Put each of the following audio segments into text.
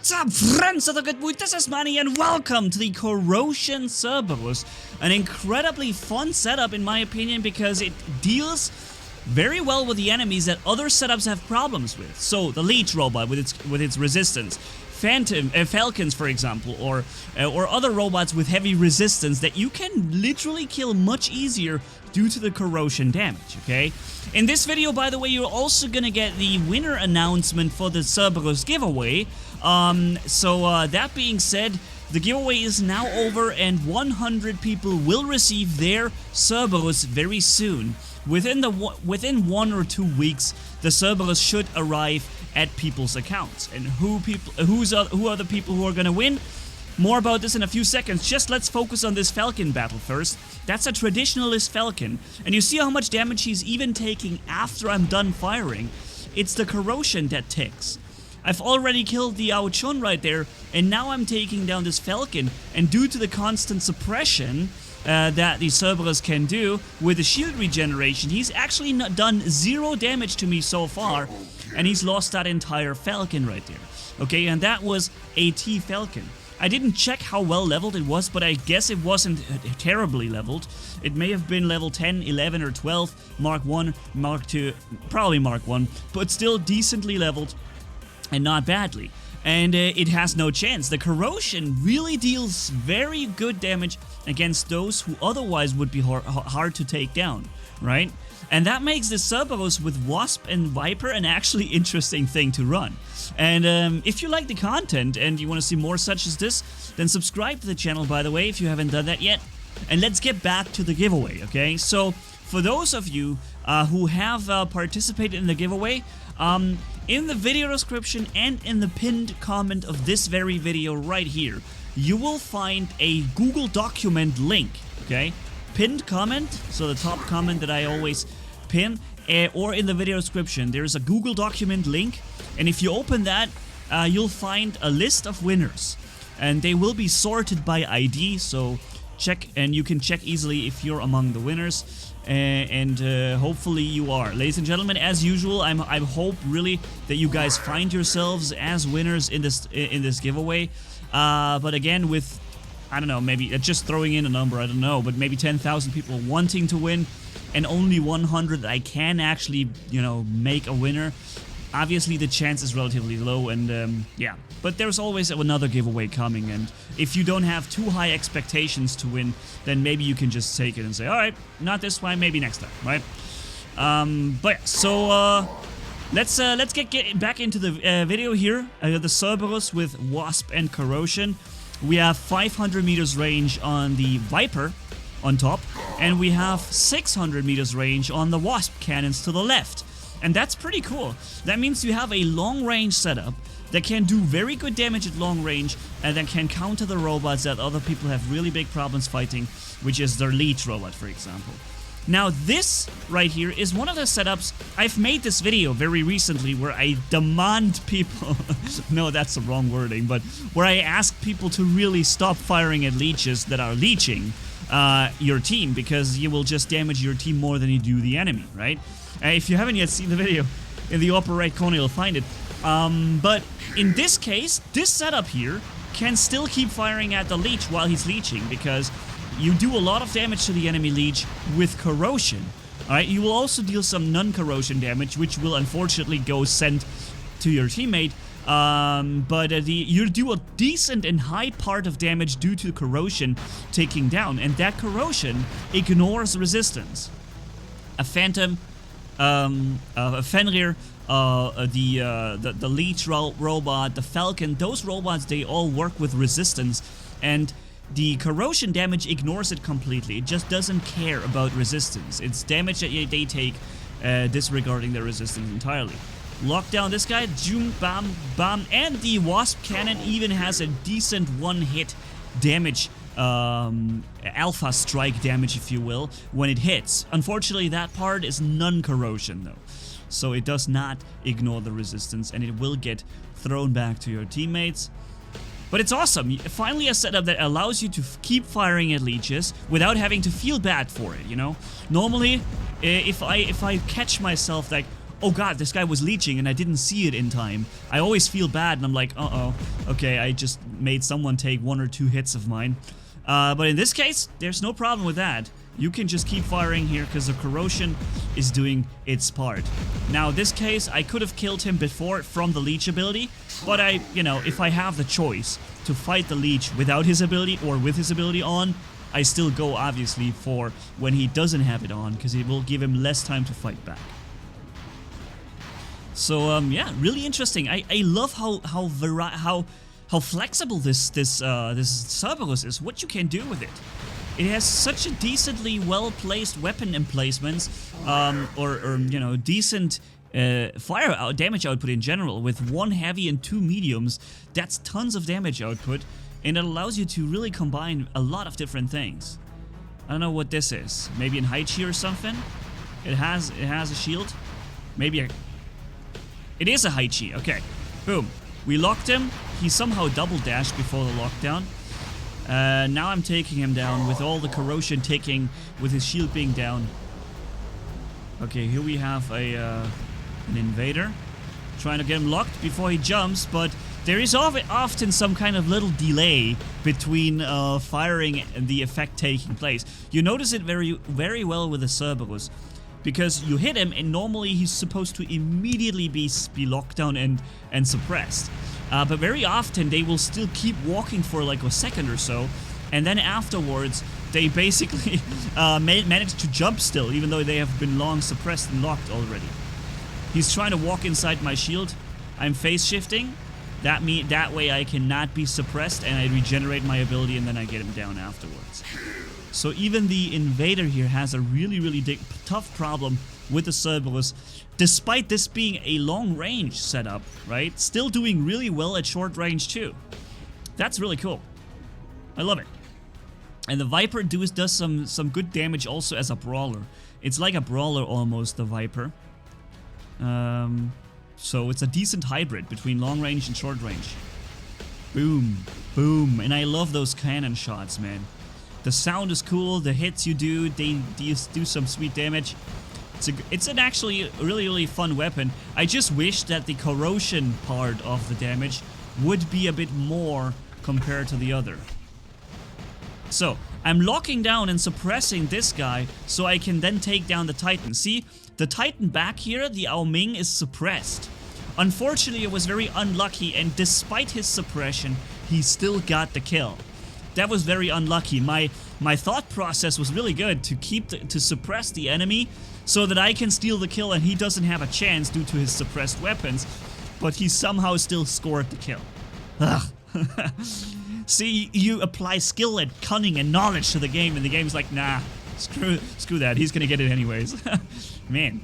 What's up, friends of the good mood? This is Manni and welcome to the Corrosion CERBERUS. An incredibly fun setup in my opinion because it deals very well with the enemies that other setups have problems with. So the leech robot with its resistance, falcons for example, or other robots with heavy resistance that you can literally kill much easier due to the corrosion damage, okay? In this video, by the way, you're also gonna get the winner announcement for the Cerberus giveaway. That being said, the giveaway is now over and 100 people will receive their Cerberus very soon. Within 1 or 2 weeks, the Cerberus should arrive at people's accounts. And who are the people who are gonna win? More about this in a few seconds. Just let's focus on this Falcon battle first. That's a traditionalist Falcon, and you see how much damage he's even taking after I'm done firing. It's the corrosion that ticks. I've already killed the Ao-Chun right there, and now I'm taking down this Falcon, and due to the constant suppression that the Cerberus can do with the shield regeneration, he's actually done 0 damage to me so far, and he's lost that entire Falcon right there. Okay, and that was a T Falcon. I didn't check how well leveled it was, but I guess it wasn't terribly leveled. It may have been level 10, 11, or 12, Mark 1, Mark 2, probably Mark 1, but still decently leveled and not badly. And it has no chance. The corrosion really deals very good damage against those who otherwise would be hard to take down, right? And that makes the Cerberus with Wasp and Viper an actually interesting thing to run. And if you like the content and you want to see more such as this, then subscribe to the channel, by the way, if you haven't done that yet. And let's get back to the giveaway, okay? So, for those of you who have participated in the giveaway, in the video description and in the pinned comment of this very video right here, you will find a Google document link, okay? Pinned comment, so the top comment that I always pin, or in the video description, there's a Google document link, and if you open that, you'll find a list of winners, and they will be sorted by ID, so check, and you can check easily if you're among the winners, and hopefully you are. Ladies and gentlemen, as usual, I hope really that you guys find yourselves as winners in this giveaway, but again, with, I don't know, maybe just throwing in a number, I don't know, but maybe 10,000 people wanting to win and only 100 that I can actually, you know, make a winner. Obviously, the chance is relatively low, and yeah. But there's always another giveaway coming, and if you don't have too high expectations to win, then maybe you can just take it and say, alright, not this time, maybe next time, right? But yeah, so let's get back into the video here. The Cerberus with Wasp and Corrosion. We have 500 meters range on the Viper on top, and we have 600 meters range on the Wasp cannons to the left. And that's pretty cool. That means you have a long range setup that can do very good damage at long range and that can counter the robots that other people have really big problems fighting, which is their leech robot, for example. Now this right here is one of the setups. I've made this video very recently where I demand people no, that's the wrong wording, but where I ask people to really stop firing at leeches that are leeching your team, because you will just damage your team more than you do the enemy, right? If you haven't yet seen the video, in the upper right corner you'll find it. But in this case, this setup here can still keep firing at the leech while he's leeching, because you do a lot of damage to the enemy leech with corrosion. Alright, you will also deal some non-corrosion damage, which will unfortunately go sent to your teammate. You do a decent and high part of damage due to corrosion taking down, and that corrosion ignores resistance. A Phantom, a Fenrir, the Leech robot, the Falcon, those robots, they all work with resistance, and the corrosion damage ignores it completely. It just doesn't care about resistance. It's damage that they take, disregarding the resistance entirely. Lock down this guy, zoom, bam, bam, and the Wasp cannon even has a decent one-hit damage, alpha strike damage, if you will, when it hits. Unfortunately, that part is non-corrosion, though. So it does not ignore the resistance, and it will get thrown back to your teammates. But it's awesome. Finally a setup that allows you to keep firing at leeches without having to feel bad for it, you know? Normally, if I catch myself like, oh god, this guy was leeching and I didn't see it in time. I always feel bad and I'm like, uh-oh, okay, I just made someone take 1 or 2 hits of mine. But in this case, there's no problem with that. You can just keep firing here because the corrosion is doing its part. Now, this case, I could have killed him before from the leech ability, but you know, if I have the choice to fight the leech without his ability or with his ability on, I still go, obviously, for when he doesn't have it on, because it will give him less time to fight back. So, yeah, really interesting. I love how flexible this Cerberus is, what you can do with it. It has such a decently well-placed weapon emplacements, or you know, decent damage output in general, with 1 heavy and 2 mediums. That's tons of damage output, and it allows you to really combine a lot of different things. I don't know what this is. Maybe an Hize or something? It has a shield? Maybe it is a Hize, okay. Boom. We locked him. He somehow double dashed before the lockdown. Now I'm taking him down with all the corrosion ticking, with his shield being down. Okay, here we have an invader. Trying to get him locked before he jumps, but there is often some kind of little delay between firing and the effect taking place. You notice it very well with the Cerberus, because you hit him and normally he's supposed to immediately be locked down and suppressed. But very often they will still keep walking for like a second or so, and then afterwards they basically manage to jump still, even though they have been long suppressed and locked already. He's trying to walk inside my shield. I'm phase shifting. That way I cannot be suppressed and I regenerate my ability and then I get him down afterwards. So even the invader here has a really tough problem with the Cerberus, despite this being a long range setup, right? Still doing really well at short range too. That's really cool. I love it. And the Viper does some good damage also as a brawler. It's like a brawler almost, the Viper. So it's a decent hybrid between long range and short range. Boom, boom, and I love those cannon shots, man. The sound is cool, the hits you do, they do some sweet damage. It's an actually really fun weapon. I just wish that the corrosion part of the damage would be a bit more compared to the other. So, I'm locking down and suppressing this guy so I can then take down the Titan. See, the Titan back here, the Ao Ming, is suppressed. Unfortunately, it was very unlucky, and despite his suppression, he still got the kill. That was very unlucky. My thought process was really good to suppress the enemy so that I can steal the kill and he doesn't have a chance due to his suppressed weapons, but he somehow still scored the kill. Ugh. See, you apply skill and cunning and knowledge to the game, and the game's like, nah, screw that, he's gonna get it anyways. Man.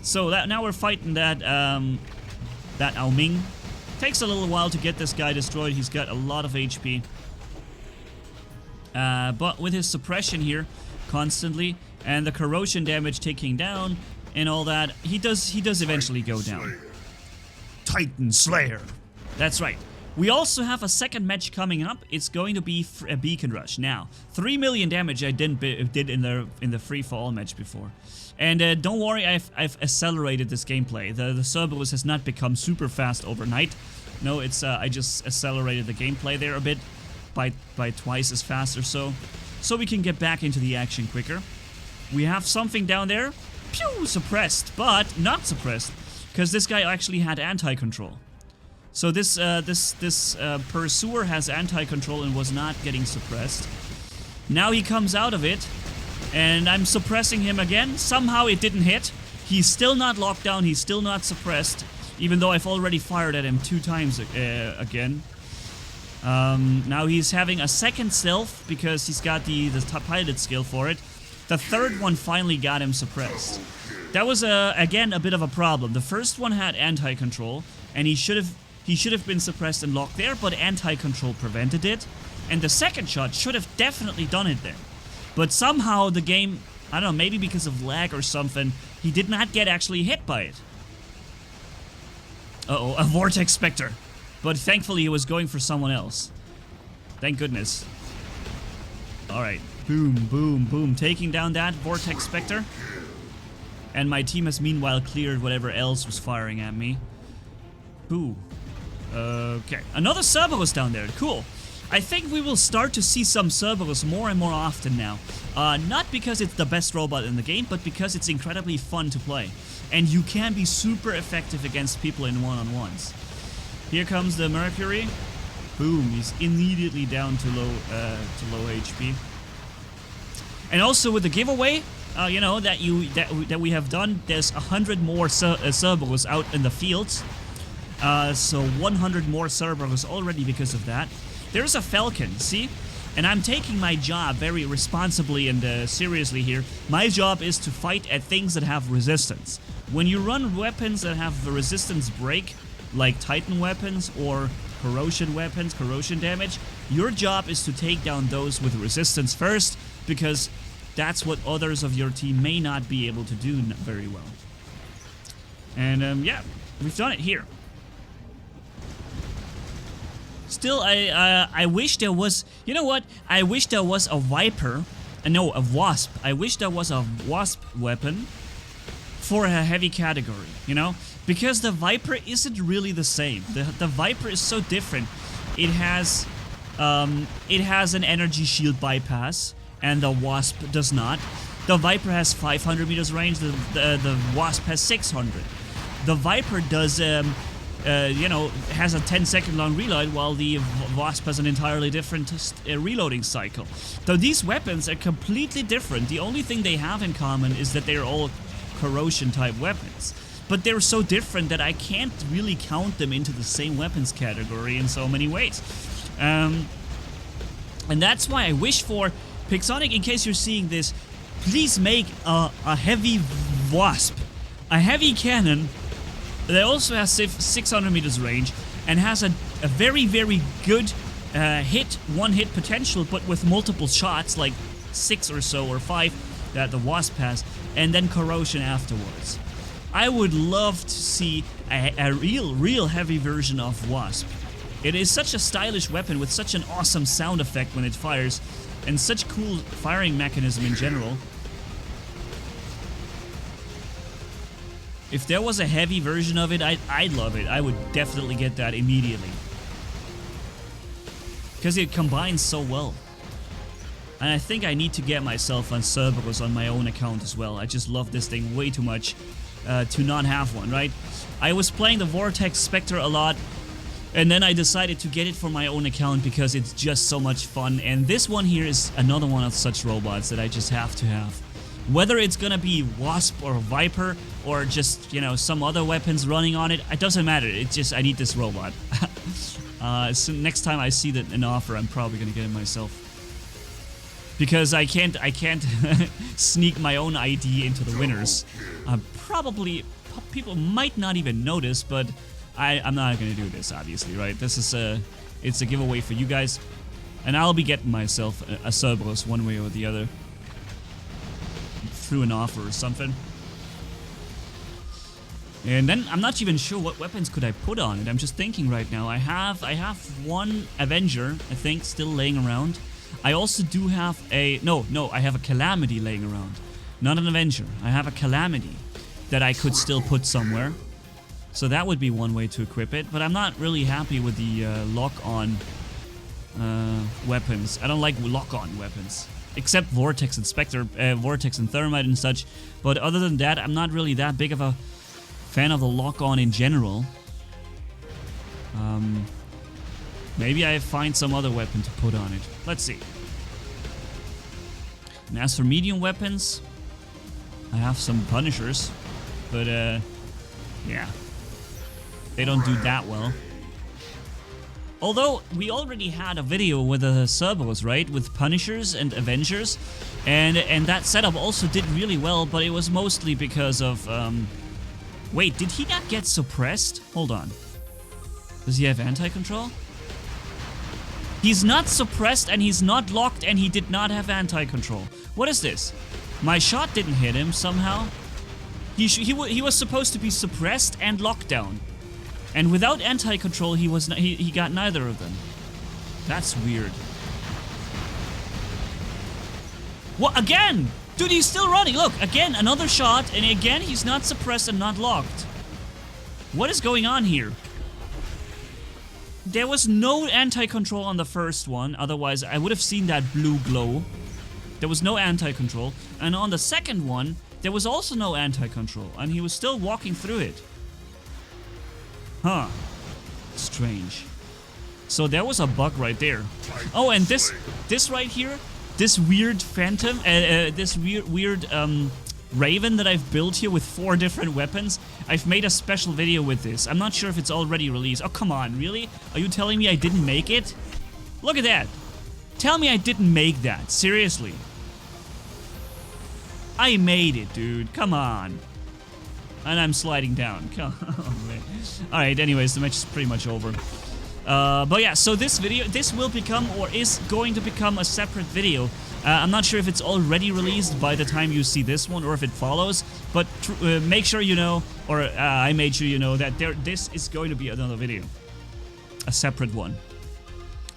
So now we're fighting that Ao Ming. Takes a little while to get this guy destroyed. He's got a lot of HP. But with his suppression here, constantly, and the corrosion damage taking down, and all that, he does eventually go down. Titan Slayer. That's right. We also have a second match coming up. It's going to be a Beacon Rush. Now, 3 million damage I did in the free for all match before. And don't worry, I've accelerated this gameplay. The Cerberus has not become super fast overnight. No, it's I just accelerated the gameplay there a bit by twice as fast or so we can get back into the action quicker. We have something down there. Pew! Suppressed, but not suppressed, because this guy actually had anti-control. So this pursuer has anti-control and was not getting suppressed. Now he comes out of it, and I'm suppressing him again. Somehow it didn't hit. He's still not locked down, he's still not suppressed, even though I've already fired at him 2 times again. Now he's having a second stealth because he's got the piloted skill for it. The third one finally got him suppressed. That was again a bit of a problem. The first one had anti-control, and he should have been suppressed and locked there, but anti-control prevented it. And the second shot should have definitely done it there. But somehow the game, I don't know, maybe because of lag or something, he did not get actually hit by it. Uh-oh, a Vortex Spectre. But thankfully he was going for someone else. Thank goodness. Alright, boom, boom, boom. Taking down that Vortex Spectre. And my team has meanwhile cleared whatever else was firing at me. Ooh. Okay. Another Cerberus down there. Cool. I think we will start to see some Cerberus more and more often now. Not because it's the best robot in the game, but because it's incredibly fun to play. And you can be super effective against people in one-on-ones. Here comes the Mercury. Boom, he's immediately down to low HP. And also with the giveaway, you know, that we have done, there's 100 more Cerberus out in the fields. So 100 more Cerberus already because of that. There's a Falcon, see? And I'm taking my job very responsibly and seriously here. My job is to fight at things that have resistance. When you run weapons that have the resistance break, like Titan weapons or corrosion weapons, corrosion damage, your job is to take down those with resistance first, because that's what others of your team may not be able to do very well. And yeah, we've done it here. Still, I wish there was, you know what? I wish there was a Viper, no, a Wasp. I wish there was a Wasp weapon for a heavy category, you know? Because the Viper isn't really the same. The Viper is so different. It has an energy shield bypass, and the Wasp does not. The Viper has 500 meters range, the Wasp has 600. The Viper does, you know, has a 10-second long reload, while the Wasp has an entirely different reloading cycle. So these weapons are completely different. The only thing they have in common is that they're all corrosion-type weapons. But they're so different that I can't really count them into the same weapons category in so many ways. And that's why I wish for Pixonic, in case you're seeing this, please make a heavy Wasp, a heavy cannon that also has 600 meters range and has a very, very good one-hit potential, but with multiple shots, like 6 or so, or 5 that the Wasp has, and then corrosion afterwards. I would love to see a real heavy version of Wasp. It is such a stylish weapon with such an awesome sound effect when it fires, and such cool firing mechanism in general. If there was a heavy version of it, I'd love it. I would definitely get that immediately. Because it combines so well. And I think I need to get myself on Cerberus on my own account as well. I just love this thing way too much to not have one, right? I was playing the Vortex Spectre a lot, and then I decided to get it for my own account because it's just so much fun. And this one here is another one of such robots that I just have to have. Whether it's gonna be Wasp or Viper or just, you know, some other weapons running on it, it doesn't matter. It's just, I need this robot. So next time I see that an offer, I'm probably gonna get it myself. Because I can't sneak my own ID into the winners. Probably, people might not even notice, but I'm not gonna do this, obviously, right? This is it's a giveaway for you guys. And I'll be getting myself a Cerberus one way or the other. Through an offer or something. And then I'm not even sure what weapons could I put on it. I'm just thinking right now. I have one Avenger, I think, still laying around. I also do have a I have a Calamity laying around. Not an Avenger. I have a Calamity that I could still put somewhere. So that would be one way to equip it, but I'm not really happy with the lock-on weapons. I don't like lock-on weapons. Except Vortex and Spectre, Vortex and Thermite and such. But other than that, I'm not really that big of a fan of the lock-on in general. Maybe I find some other weapon to put on it. Let's see. And as for medium weapons, I have some Punishers. But, yeah. They don't do that well. Although, we already had a video with a Cerberus, right? With Punishers and Avengers. And that setup also did really well, but it was mostly because of, wait, did he not get suppressed? Hold on. Does he have anti-control? He's not suppressed, and he's not locked, and he did not have anti-control. What is this? My shot didn't hit him, somehow. He was supposed to be suppressed and locked down. And without anti-control, he got neither of them. That's weird. What, again? Dude, he's still running. Look, again, another shot, and again, he's not suppressed and not locked. What is going on here? There was no anti-control on the first one, otherwise I would have seen that blue glow. There was no anti-control. And on the second one, there was also no anti-control, and he was still walking through it. Huh. Strange. So there was a bug right there. Oh, and this right here, this weird phantom, this weird Raven that I've built here with 4 different weapons, I've made a special video with this. I'm not sure if it's already released. Oh, come on, really? Are you telling me I didn't make it? Look at that. Tell me I didn't make that. Seriously. I made it, dude. Come on. And I'm sliding down. Come on, man. Alright, anyways, the match is pretty much over. But yeah, so this video, this will become, or is going to become, a separate video. I'm not sure if it's already released by the time you see this one, or if it follows, but make sure you know, or I made sure you know, that this is going to be another video. A separate one.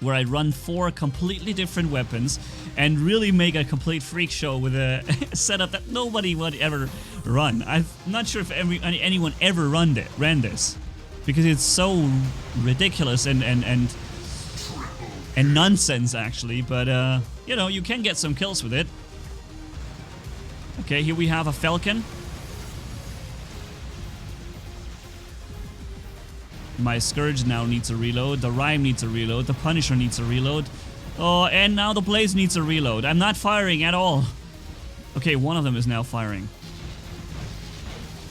Where I run 4 completely different weapons, and really make a complete freak show with a setup that nobody would ever run. I'm not sure if anyone ever ran this. Because it's so ridiculous and nonsense, actually, but you know, you can get some kills with it. Okay, here we have a Falcon. My Scourge now needs a reload, the Rhyme needs a reload, the Punisher needs a reload. Oh, and now the Blaze needs a reload. I'm not firing at all. Okay, one of them is now firing.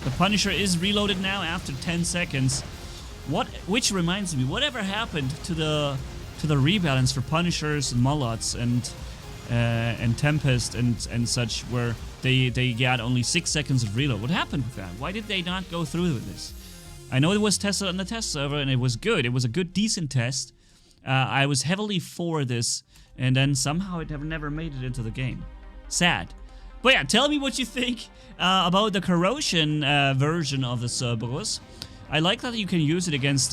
The Punisher is reloaded now after 10 seconds. Which reminds me, whatever happened to the rebalance for Punishers and Mullots and Tempest and such, where they got only 6 seconds of reload? What happened with that? Why did they not go through with this? I know it was tested on the test server and it was good. It was a good, decent test. I was heavily for this, and then somehow it never made it into the game. Sad. But yeah, tell me what you think about the Corrosion version of the Cerberus. I like that you can use it against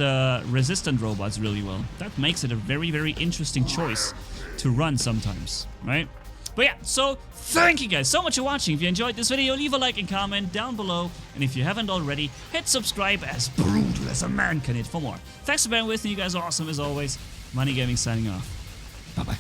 resistant robots really well. That makes it a very, very interesting choice to run sometimes, right? But yeah, so thank you guys so much for watching. If you enjoyed this video, leave a like and comment down below. And if you haven't already, hit subscribe, as brutal as a man can hit, for more. Thanks for being with me. You guys are awesome as always. Manni-Gaming signing off. Bye-bye.